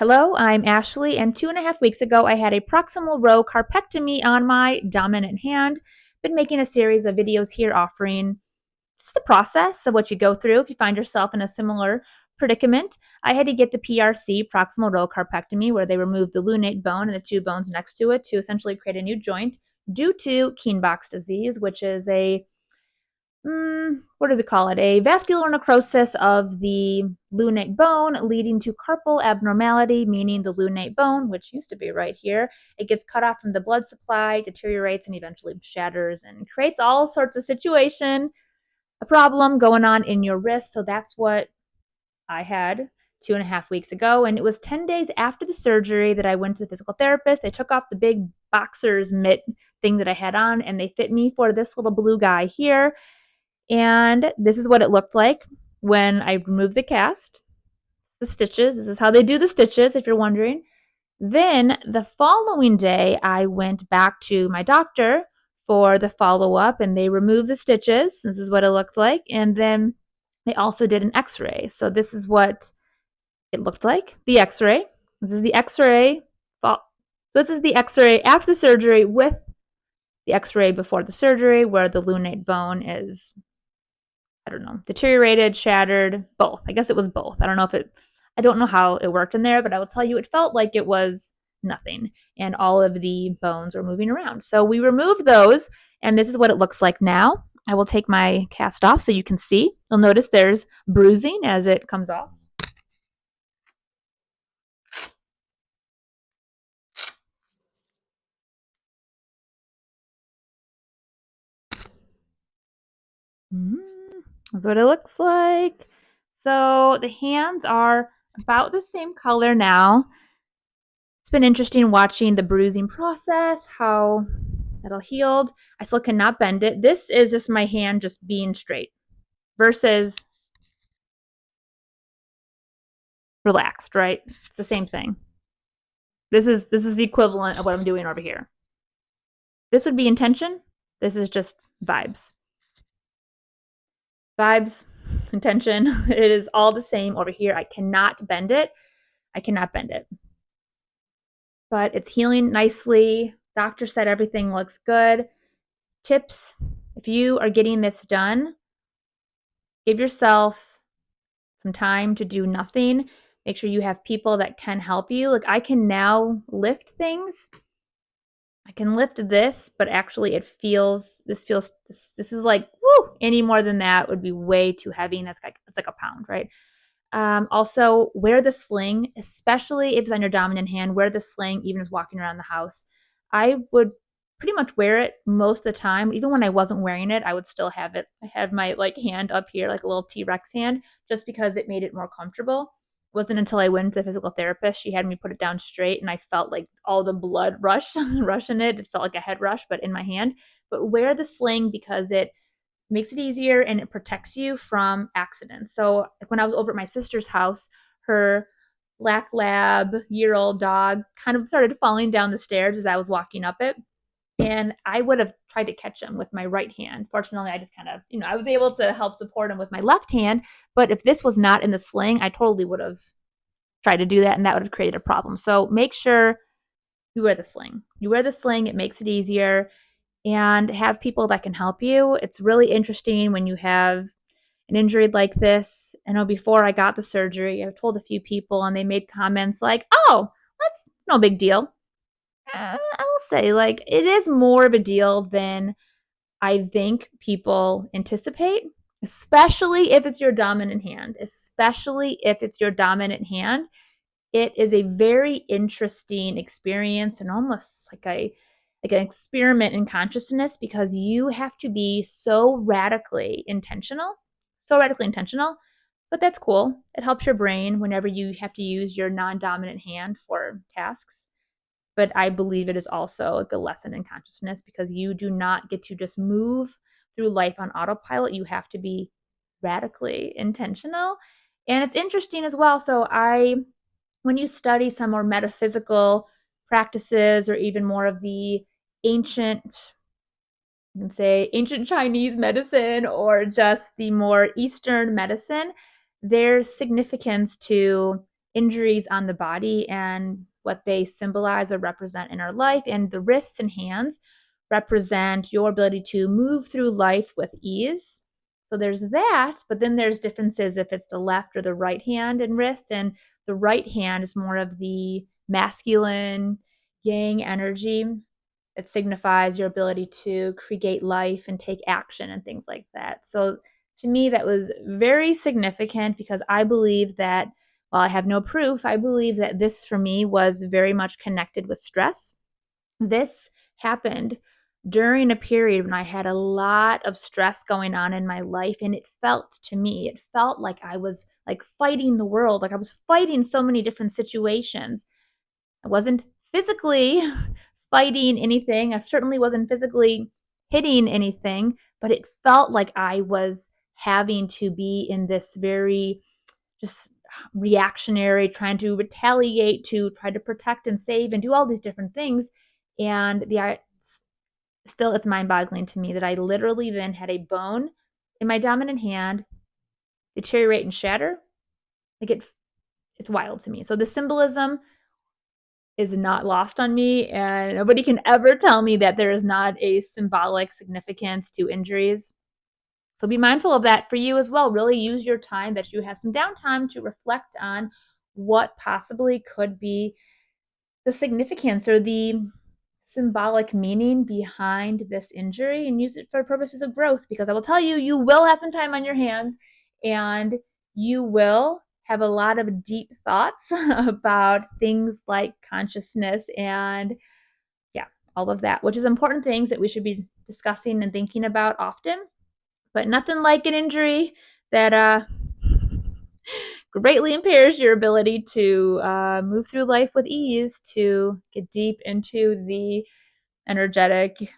Hello, I'm Ashley, and 2.5 weeks ago I had a proximal row carpectomy on my dominant hand. Been making a series of videos here offering just the process of what you go through if you find yourself in a similar predicament. I had to get the PRC, proximal row carpectomy, where they removed the lunate bone and the two bones next to it to essentially create a new joint due to Kienböck's disease, which is what do we call it? A vascular necrosis of the lunate bone leading to carpal abnormality, meaning the lunate bone, which used to be right here, it gets cut off from the blood supply, deteriorates, and eventually shatters and creates all sorts of situation, a problem going on in your wrist. So that's what I had 2.5 weeks ago. And it was 10 days after the surgery that I went to the physical therapist. They took off the big boxer's mitt thing that I had on and they fit me for this little blue guy here. And this is what it looked like when I removed the cast, the stitches. This is how they do the stitches, if you're wondering. Then the following day, I went back to my doctor for the follow up and they removed the stitches. This is what it looked like. And then they also did an x ray. So this is what it looked like, the x ray. This is the x ray. This is the x ray after the surgery with the x ray before the surgery, where the lunate bone is, I don't know, deteriorated, shattered, both. I guess it was both. I don't know how it worked in there, but I will tell you it felt like it was nothing and all of the bones were moving around. So we removed those and this is what it looks like now. I will take my cast off so you can see. You'll notice there's bruising as it comes off. That's what it looks like. So the hands are about the same color now. It's been interesting watching the bruising process, how it all healed. I still cannot bend it. This is just my hand just being straight versus relaxed, right? It's the same thing. This is the equivalent of what I'm doing over here. This would be intention. This is just vibes. Vibes, intention. It is all the same over here. I cannot bend it. I cannot bend it. But it's healing nicely. Doctor said everything looks good. Tips: if you are getting this done, give yourself some time to do nothing. Make sure you have people that can help you. Like I can now lift things. I can lift this, but actually this is like, woo, any more than that would be way too heavy. And it's like a pound, right? Also, wear the sling, especially if it's on your dominant hand. Wear the sling, even as walking around the house. I would pretty much wear it most of the time. Even when I wasn't wearing it, I would still have it. I have my hand up here, like a little T-Rex hand, just because it made it more comfortable. It wasn't until I went to the physical therapist, she had me put it down straight, and I felt like all the blood rush in it. It felt like a head rush, but in my hand. But wear the sling because it makes it easier and it protects you from accidents. So when I was over at my sister's house, her black lab year-old dog kind of started falling down the stairs as I was walking up it. And I would have tried to catch him with my right hand. Fortunately, I just kind of, I was able to help support him with my left hand. But if this was not in the sling, I totally would have tried to do that and that would have created a problem. So make sure you wear the sling. You wear the sling, it makes it easier, and have people that can help you. It's really interesting when you have an injury like this. I know before I got the surgery, I've told a few people and they made comments like, oh, that's no big deal. I will say, like, it is more of a deal than I think people anticipate, especially if it's your dominant hand. Especially if it's your dominant hand. It is a very interesting experience and almost like an experiment in consciousness because you have to be so radically intentional, but that's cool. It helps your brain whenever you have to use your non-dominant hand for tasks. But I believe it is also like a lesson in consciousness because you do not get to just move through life on autopilot. You have to be radically intentional. And it's interesting as well. So when you study some more metaphysical practices or even more of the ancient, you can say ancient Chinese medicine or just the more Eastern medicine, there's significance to injuries on the body and what they symbolize or represent in our life. And the wrists and hands represent your ability to move through life with ease. So there's that, but then there's differences if it's the left or the right hand and wrist. And the right hand is more of the masculine yang energy. It signifies your ability to create life and take action and things like that. So to me, that was very significant because I believe that, while I have no proof, I believe that this for me was very much connected with stress. This happened during a period when I had a lot of stress going on in my life, and it felt like I was like fighting the world, like I was fighting so many different situations. I wasn't physically fighting anything. I certainly wasn't physically hitting anything, but it felt like I was having to be in this very just reactionary, trying to retaliate, to try to protect and save and do all these different things. And still, it's mind boggling to me that I literally then had a bone in my dominant hand deteriorate and shatter. Like it's wild to me. So the symbolism is not lost on me, and nobody can ever tell me that there is not a symbolic significance to injuries. So be mindful of that for you as well. Really use your time that you have some downtime to reflect on what possibly could be the significance or the symbolic meaning behind this injury, and use it for purposes of growth, because I will tell you, you will have some time on your hands and you will have a lot of deep thoughts about things like consciousness and, yeah, all of that, which is important things that we should be discussing and thinking about often. But nothing like an injury that greatly impairs your ability to move through life with ease, to get deep into the energetic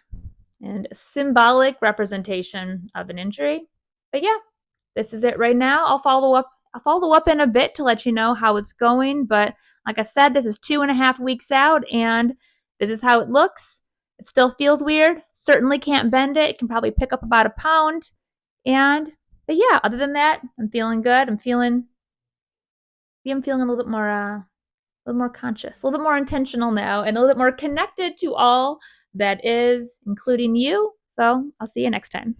and symbolic representation of an injury. But yeah, this is it right now. I'll follow up in a bit to let you know how it's going. But like I said, this is 2.5 weeks out, and this is how it looks. It still feels weird. Certainly can't bend it. It can probably pick up about a pound. But yeah, other than that, I'm feeling good. I'm feeling a little more conscious, a little bit more intentional now, and a little bit more connected to all that is, including you. So I'll see you next time.